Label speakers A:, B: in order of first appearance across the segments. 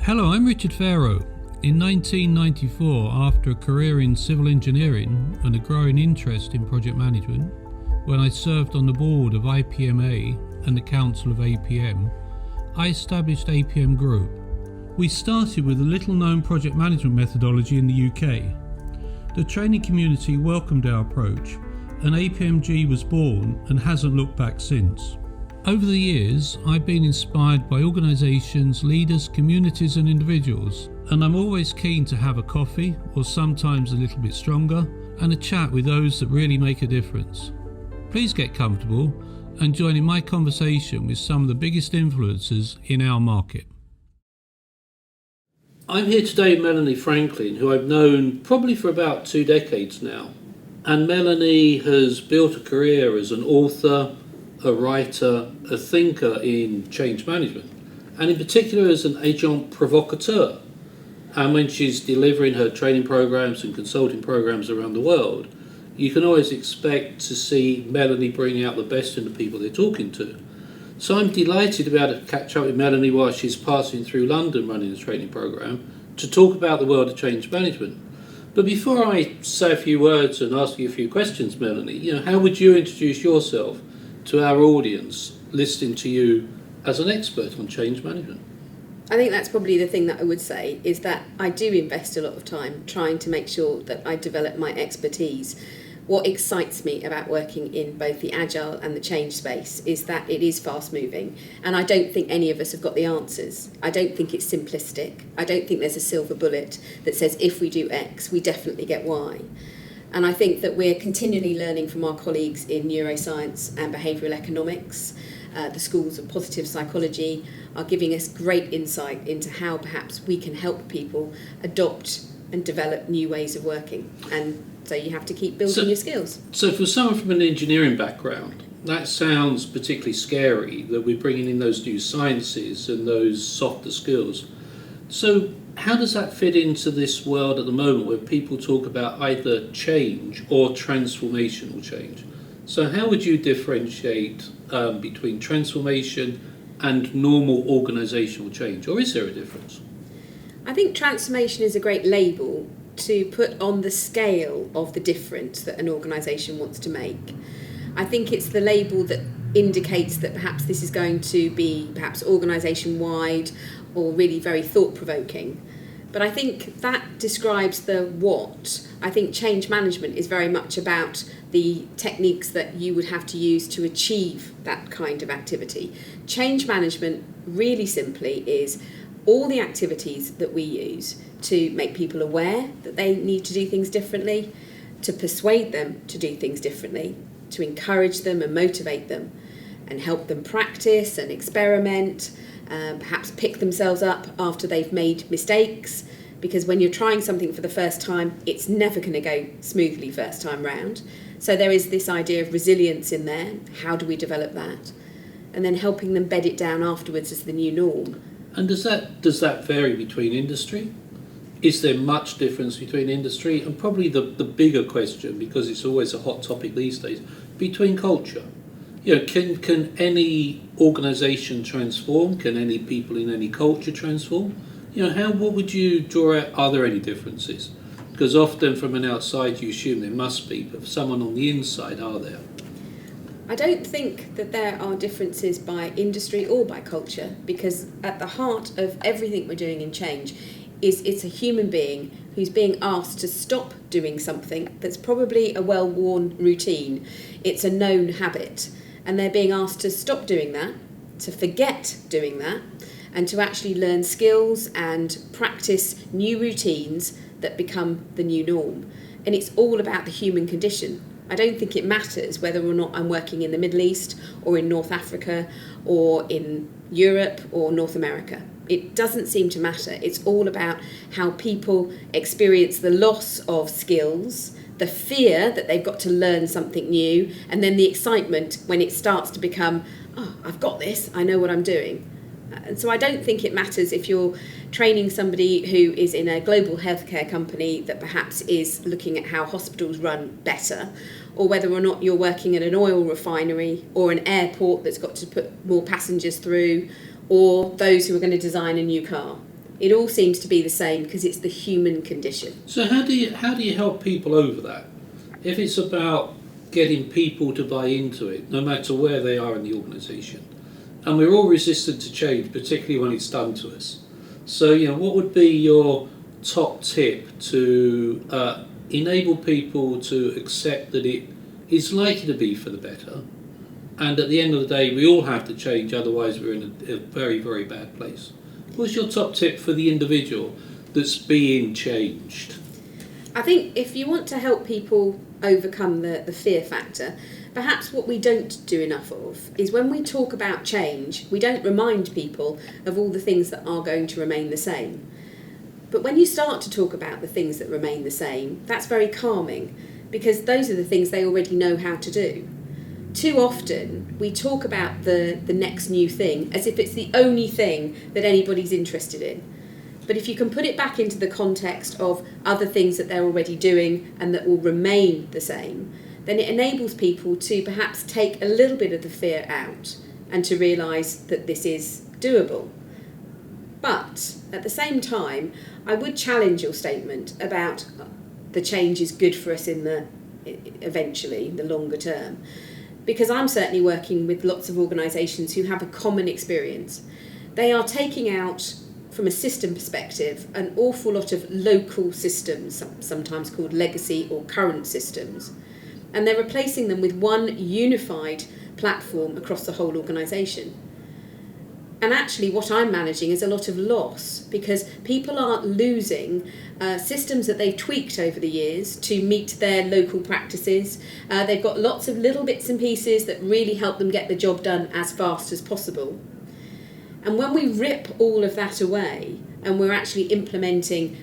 A: Hello, I'm Richard Pharro. In 1994, after a career in civil engineering and a growing interest in project management, when I served on the board of IPMA and the Council of APM, I established APM Group. We started with a little-known project management methodology in the UK. The training community welcomed our approach, and APMG was born and hasn't looked back since. Over the years, I've been inspired by organisations, leaders, communities and individuals, and I'm always keen to have a coffee, or sometimes a little bit stronger, and a chat with those that really make a difference. Please get comfortable and join in my conversation with some of the biggest influencers in our market. I'm here today with Melanie Franklin, who I've known probably for about 2 decades now. And Melanie has built a career as an author, a writer, a thinker in change management, and in particular as an agent provocateur. And when she's delivering her training programs and consulting programs around the world, you can always expect to see Melanie bring out the best in the people they're talking to. So I'm delighted to be able to catch up with Melanie while she's passing through London running a training program to talk about the world of change management. But before I say a few words and ask you a few questions, Melanie, how would you introduce yourself to our audience listening to you as an expert on change management?
B: I think that's probably the thing that I would say, is that I do invest a lot of time trying to make sure that I develop my expertise. What excites me about working in both the agile and the change space is that it is fast moving, and I don't think any of us have got the answers. I don't think it's simplistic. I don't think there's a silver bullet that says if we do X, we definitely get Y. And I think that we're continually learning from our colleagues in neuroscience and behavioural economics. The schools of positive psychology are giving us great insight into how perhaps we can help people adopt and develop new ways of working. And so you have to keep building your skills. So
A: for someone from an engineering background, that sounds particularly scary, that we're bringing in those new sciences and those softer skills. So how does that fit into this world at the moment where people talk about either change or transformational change? So how would you differentiate between transformation and normal organisational change, or is there a difference?
B: I think transformation is a great label to put on the scale of the difference that an organisation wants to make. I think it's the label that indicates that perhaps this is going to be perhaps organisation-wide or really very thought-provoking. But I think that describes the what. I think change management is very much about the techniques that you would have to use to achieve that kind of activity. Change management, really simply, is all the activities that we use to make people aware that they need to do things differently, to persuade them to do things differently, to encourage them and motivate them, and help them practice and experiment, perhaps pick themselves up after they've made mistakes, because when you're trying something for the first time, it's never going to go smoothly first time round. So there is this idea of resilience in there. How do we develop that? And then helping them bed it down afterwards as the new norm.
A: And does that vary between industry? Is there much difference between industry? And probably the bigger question, because it's always a hot topic these days, between culture. Can any organisation transform? Can any people in any culture transform? What would you draw out? Are there any differences? Because often from an outside you assume there must be, but for someone on the inside, are there?
B: I don't think that there are differences by industry or by culture, because at the heart of everything we're doing in change is it's a human being who's being asked to stop doing something that's probably a well-worn routine. It's a known habit, and they're being asked to stop doing that, to forget doing that, and to actually learn skills and practice new routines that become the new norm. And it's all about the human condition. I don't think it matters whether or not I'm working in the Middle East or in North Africa or in Europe or North America. It doesn't seem to matter. It's all about how people experience the loss of skills, the fear that they've got to learn something new, and then the excitement when it starts to become, oh, I've got this, I know what I'm doing. And so I don't think it matters if you're training somebody who is in a global healthcare company that perhaps is looking at how hospitals run better, or whether or not you're working at an oil refinery or an airport that's got to put more passengers through, or those who are going to design a new car. It all seems to be the same because it's the human condition.
A: So how do you help people over that? If it's about getting people to buy into it, no matter where they are in the organisation, and we're all resistant to change, particularly when it's done to us. So, what would be your top tip to enable people to accept that it is likely to be for the better, and at the end of the day, we all have to change, otherwise we're in a very, very bad place? What's your top tip for the individual that's being changed?
B: I think if you want to help people overcome the fear factor, perhaps what we don't do enough of is when we talk about change, we don't remind people of all the things that are going to remain the same. But when you start to talk about the things that remain the same, that's very calming, because those are the things they already know how to do. Too often we talk about the next new thing as if it's the only thing that anybody's interested in. But if you can put it back into the context of other things that they're already doing and that will remain the same, then it enables people to perhaps take a little bit of the fear out and to realise that this is doable. But at the same time, I would challenge your statement about the change is good for us in the longer term. Because I'm certainly working with lots of organisations who have a common experience. They are taking out, from a system perspective, an awful lot of local systems, sometimes called legacy or current systems, and they're replacing them with one unified platform across the whole organisation. And actually what I'm managing is a lot of loss, because people are losing systems that they've tweaked over the years to meet their local practices. They've got lots of little bits and pieces that really help them get the job done as fast as possible. And when we rip all of that away and we're actually implementing,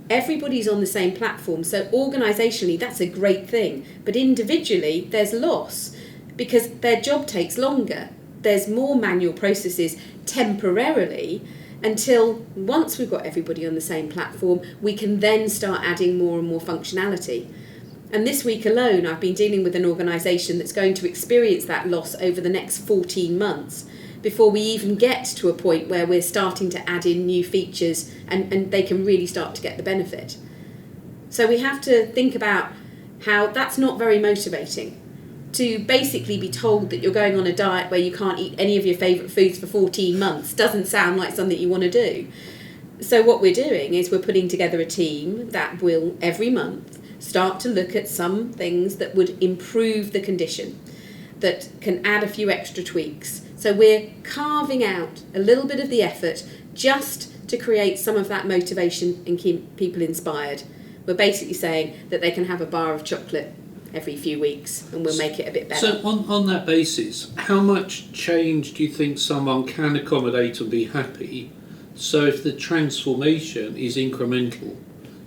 B: everybody's on the same platform. So organisationally, that's a great thing. But individually, there's loss because their job takes longer. There's more manual processes temporarily until once we've got everybody on the same platform, we can then start adding more and more functionality. And this week alone, I've been dealing with an organisation that's going to experience that loss over the next 14 months before we even get to a point where we're starting to add in new features and they can really start to get the benefit. So we have to think about how that's not very motivating. To basically be told that you're going on a diet where you can't eat any of your favourite foods for 14 months doesn't sound like something you want to do. So what we're doing is we're putting together a team that will every month start to look at some things that would improve the condition, that can add a few extra tweaks. So we're carving out a little bit of the effort just to create some of that motivation and keep people inspired. We're basically saying that they can have a bar of chocolate every few weeks and we'll make it a bit better.
A: So on that basis, how much change do you think someone can accommodate and be happy? So if the transformation is incremental,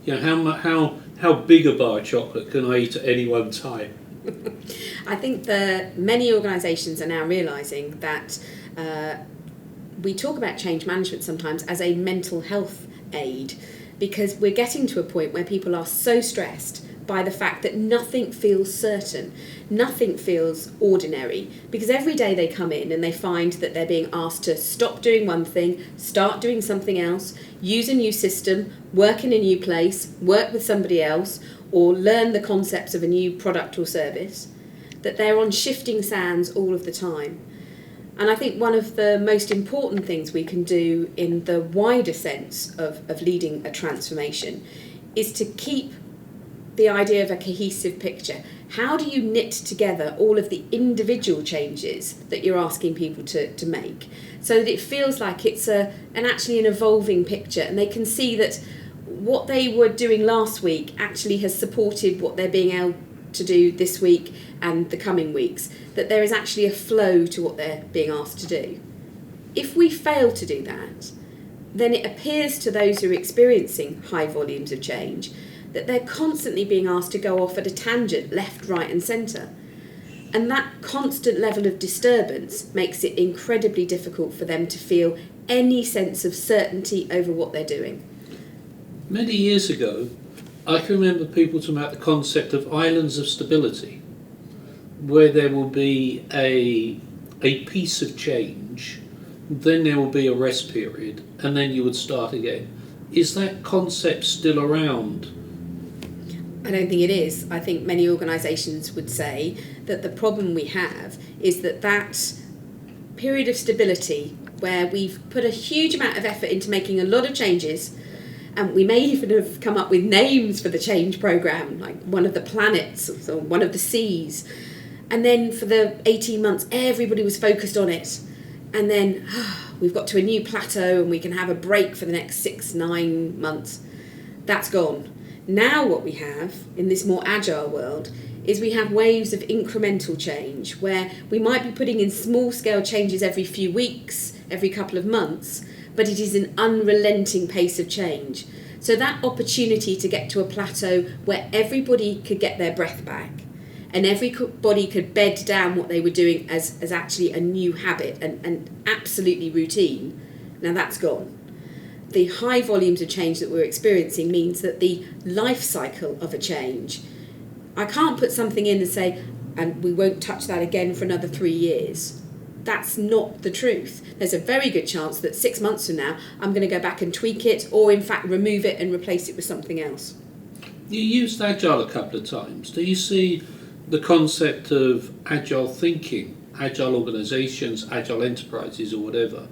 A: how big a bar of chocolate can I eat at any one time?
B: I think that many organisations are now realising that we talk about change management sometimes as a mental health aid, because we're getting to a point where people are so stressed by the fact that nothing feels certain, nothing feels ordinary, because every day they come in and they find that they're being asked to stop doing one thing, start doing something else, use a new system, work in a new place, work with somebody else, or learn the concepts of a new product or service, that they're on shifting sands all of the time. And I think one of the most important things we can do in the wider sense of leading a transformation is to keep the idea of a cohesive picture. How do you knit together all of the individual changes that you're asking people to make so that it feels like it's actually an evolving picture, and they can see that what they were doing last week actually has supported what they're being able to do this week and the coming weeks, that there is actually a flow to what they're being asked to do. If we fail to do that, then it appears to those who are experiencing high volumes of change that they're constantly being asked to go off at a tangent, left, right and centre. And that constant level of disturbance makes it incredibly difficult for them to feel any sense of certainty over what they're doing.
A: Many years ago, I can remember people talking about the concept of islands of stability, where there will be a piece of change, then there will be a rest period, and then you would start again. Is that concept still around?
B: I don't think it is. I think many organisations would say that the problem we have is that period of stability where we've put a huge amount of effort into making a lot of changes, and we may even have come up with names for the change programme, like one of the planets or one of the seas. And then for the 18 months, everybody was focused on it. And then we've got to a new plateau and we can have a break for the next 6-9 months. That's gone. Now what we have in this more agile world is we have waves of incremental change where we might be putting in small-scale changes every few weeks, every couple of months, but it is an unrelenting pace of change. So that opportunity to get to a plateau where everybody could get their breath back and everybody could bed down what they were doing as actually a new habit and absolutely routine, now that's gone. The high volumes of change that we're experiencing means that the life cycle of a change, I can't put something in and say, and we won't touch that again for another 3 years. That's not the truth. There's a very good chance that 6 months from now, I'm going to go back and tweak it or in fact remove it and replace it with something else.
A: You used Agile a couple of times. Do you see the concept of Agile thinking, Agile organisations, Agile enterprises or whatever,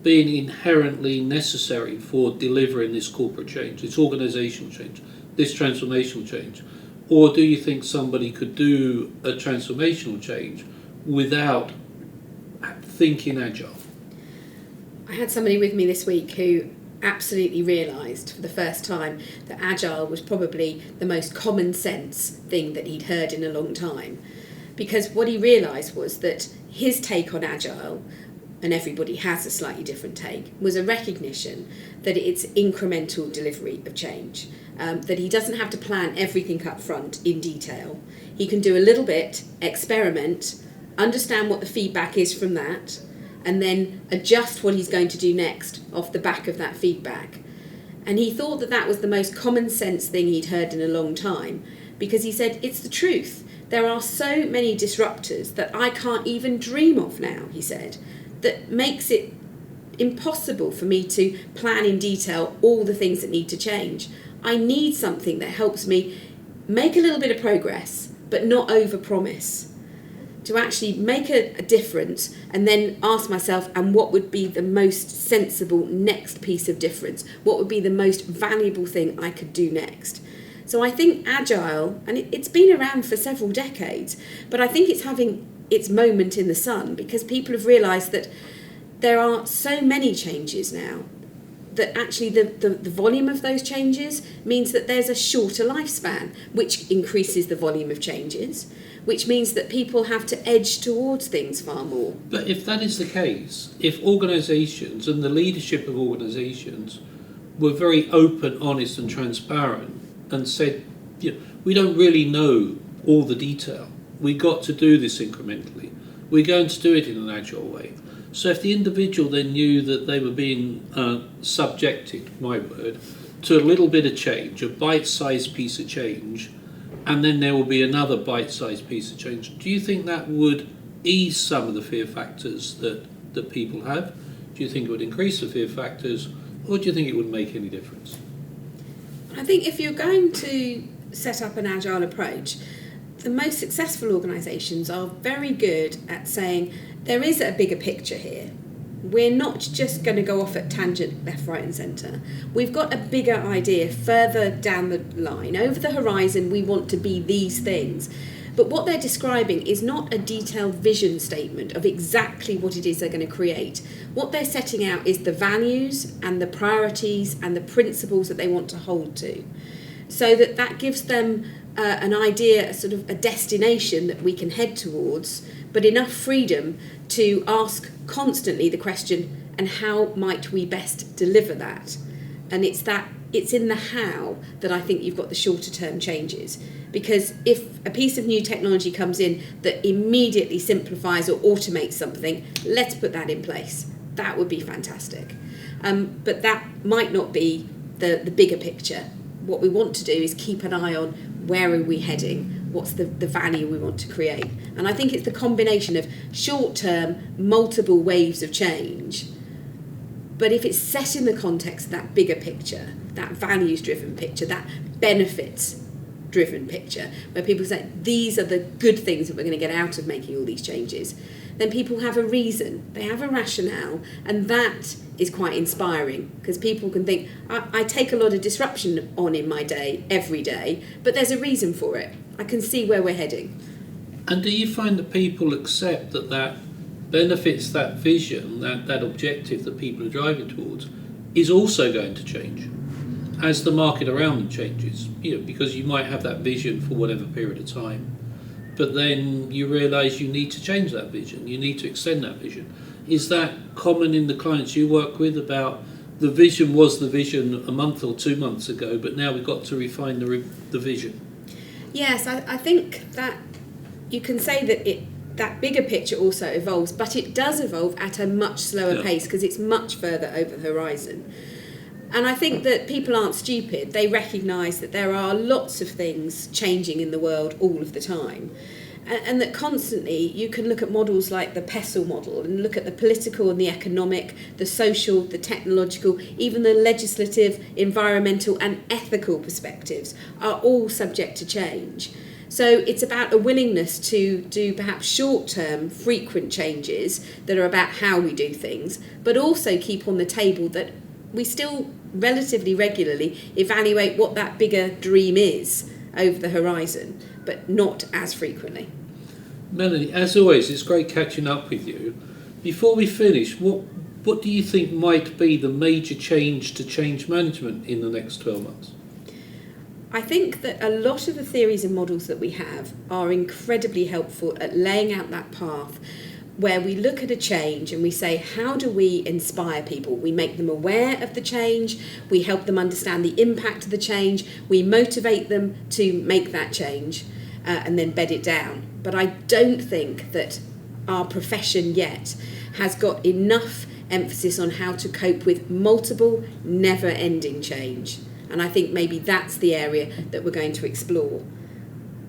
A: being inherently necessary for delivering this corporate change, this organisational change, this transformational change? Or do you think somebody could do a transformational change without thinking Agile?
B: I had somebody with me this week who absolutely realised for the first time that Agile was probably the most common sense thing that he'd heard in a long time. Because what he realised was that his take on Agile, and everybody has a slightly different take, was a recognition that it's incremental delivery of change. That he doesn't have to plan everything up front in detail. He can do a little bit, experiment, understand what the feedback is from that, and then adjust what he's going to do next off the back of that feedback. And he thought that that was the most common sense thing he'd heard in a long time, because he said, it's the truth. There are so many disruptors that I can't even dream of now, he said, that makes it impossible for me to plan in detail all the things that need to change. I need something that helps me make a little bit of progress, but not overpromise. To actually make a difference and then ask myself, and what would be the most sensible next piece of difference? What would be the most valuable thing I could do next? So I think Agile, and it's been around for several decades, but I think it's having its moment in the sun because people have realised that there are so many changes now that actually the volume of those changes means that there's a shorter lifespan, which increases the volume of changes, which means that people have to edge towards things far more.
A: But if that is the case, if organisations and the leadership of organisations were very open, honest and transparent and said, we don't really know all the detail, we got to do this incrementally, we're going to do it in an agile way. So if the individual then knew that they were being subjected, my word, to a little bit of change, a bite-sized piece of change, and then there will be another bite-sized piece of change, do you think that would ease some of the fear factors that people have? Do you think it would increase the fear factors, or do you think it would make any difference?
B: I think if you're going to set up an agile approach, the most successful organisations are very good at saying, there is a bigger picture here. We're not just going to go off at tangent left, right and centre. We've got a bigger idea further down the line. Over the horizon, we want to be these things. But what they're describing is not a detailed vision statement of exactly what it is they're going to create. What they're setting out is the values and the priorities and the principles that they want to hold to. So that gives them an idea, sort of a destination that we can head towards, but enough freedom to ask constantly the question, and how might we best deliver that? And it's in the how that I think you've got the shorter term changes. Because if a piece of new technology comes in that immediately simplifies or automates something, let's put that in place. That would be fantastic. But that might not be the bigger picture. What we want to do is keep an eye on where are we heading, what's the value we want to create. And I think it's the combination of short-term, multiple waves of change But if it's set in the context of that bigger picture, that values-driven picture, that benefits-driven picture, where people say, these are the good things that we're going to get out of making all these changes, then people have a reason, they have a rationale, and that is quite inspiring, because people can think, I take a lot of disruption on in my day, every day, but there's a reason for it. I can see where we're heading.
A: And do you find that people accept that benefits, that vision, that objective that people are driving towards is also going to change as the market around them changes? Because you might have that vision for whatever period of time, but then you realise you need to change that vision, you need to extend that vision. Is that common in the clients you work with, about the vision was the vision a month or 2 months ago, but now we've got to refine the vision?
B: Yes, I think that you can say that that bigger picture also evolves, but it does evolve at a much slower pace because it's much further over the horizon. And I think that people aren't stupid. They recognise that there are lots of things changing in the world all of the time. And that constantly you can look at models like the PESTLE model and look at the political and the economic, the social, the technological, even the legislative, environmental and ethical perspectives are all subject to change. So it's about a willingness to do perhaps short-term, frequent changes that are about how we do things, but also keep on the table that we still relatively regularly evaluate what that bigger dream is over the horizon, but not as frequently.
A: Melanie, as always, it's great catching up with you. Before we finish, what do you think might be the major change to change management in the next 12 months?
B: I think that a lot of the theories and models that we have are incredibly helpful at laying out that path where we look at a change and we say, how do we inspire people? We make them aware of the change, we help them understand the impact of the change, we motivate them to make that change and then bed it down. But I don't think that our profession yet has got enough emphasis on how to cope with multiple, never-ending change. And I think maybe that's the area that we're going to explore.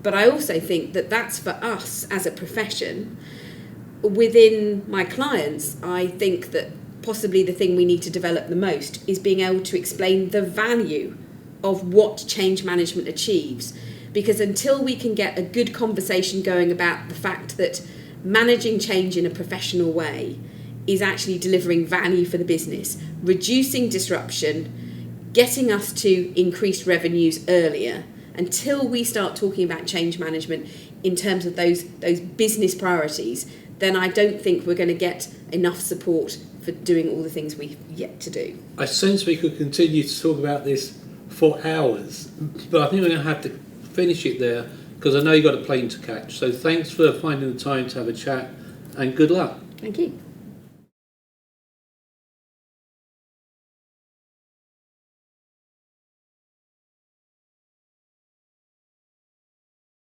B: But I also think that that's for us as a profession. Within my clients, I think that possibly the thing we need to develop the most is being able to explain the value of what change management achieves. Because until we can get a good conversation going about the fact that managing change in a professional way is actually delivering value for the business, reducing disruption, getting us to increase revenues earlier, until we start talking about change management in terms of those business priorities, then I don't think we're going to get enough support for doing all the things we've yet to do.
A: I sense we could continue to talk about this for hours, but I think we're going to have to finish it there because I know you've got a plane to catch. So thanks for finding the time to have a chat and good luck.
B: Thank you.